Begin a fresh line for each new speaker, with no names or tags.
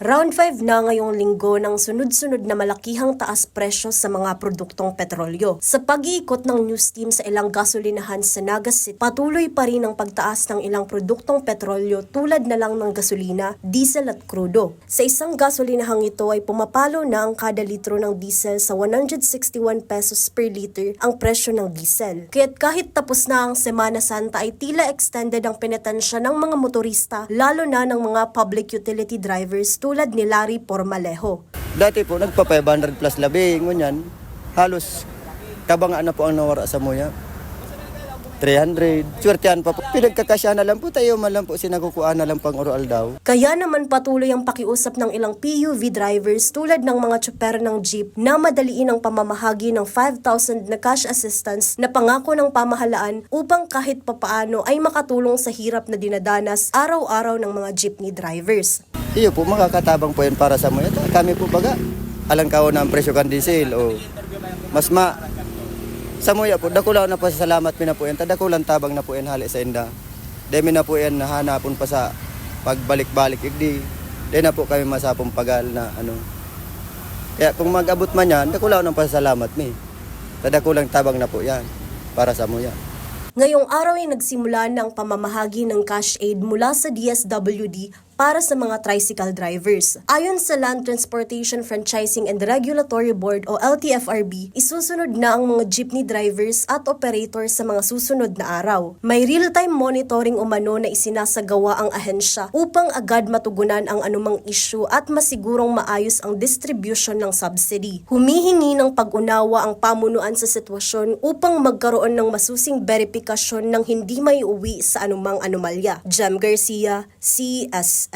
Round 5 na ngayong linggo ng sunod-sunod na malakihang taas presyo sa mga produktong petrolyo. Sa pag-iikot ng news team sa ilang gasolinahan sa Naga City, patuloy pa rin ang pagtaas ng ilang produktong petrolyo tulad na lang ng gasolina, diesel at krudo. Sa isang gasolinahang ito ay pumapalo na ang kada litro ng diesel sa 161 pesos per liter ang presyo ng diesel. Kaya't kahit tapos na ang Semana Santa ay tila extended ang penitensya ng mga motorista, lalo na ng mga public utility drivers tulad ni Larry Pormalejo.
Dati po, nagpa 500 plus labing, ngunyan, halos kabangaan na po ang nawara sa muya. 300, swertihan pa po. Pinagkakasya na lang po tayo, man lang po sinakukuha na lang pang oral daw.
Kaya naman patuloy ang pakiusap ng ilang PUV drivers tulad ng mga tsuper ng jeep na madaliin ang pamamahagi ng 5,000 na cash assistance na pangako ng pamahalaan upang kahit papaano ay makatulong sa hirap na dinadanas araw-araw ng mga jeepney drivers.
Iyo po, makakatabang po yan para sa muya. Kami po baga, alangkaw na ang presyo kan diesel o mas sa muya po, dakulaw na pa sa salamat mi na po yan. Tadakulan tabang na po yan hali sa inda. Demi na po yan nahanapon pa sa pagbalik-balik. Di na po kami masapong pagal na ano. Kaya kung mag-abot man yan, dakulaw na pa sa salamat mi. Tadakulang tabang na po yan para sa muya.
Ngayong araw ay nagsimula ng pamamahagi ng cash aid mula sa DSWD para sa mga tricycle drivers. Ayon sa Land Transportation Franchising and Regulatory Board o LTFRB, isusunod na ang mga jeepney drivers at operators sa mga susunod na araw. May real-time monitoring umano na isinasagawa ang ahensya upang agad matugunan ang anumang issue at masigurong maayos ang distribution ng subsidy. Humihingi ng pag-unawa ang pamunuan sa sitwasyon upang magkaroon ng masusing verifikasyon ng hindi may uwi sa anumang anomalya. Jem Garcia, CSN.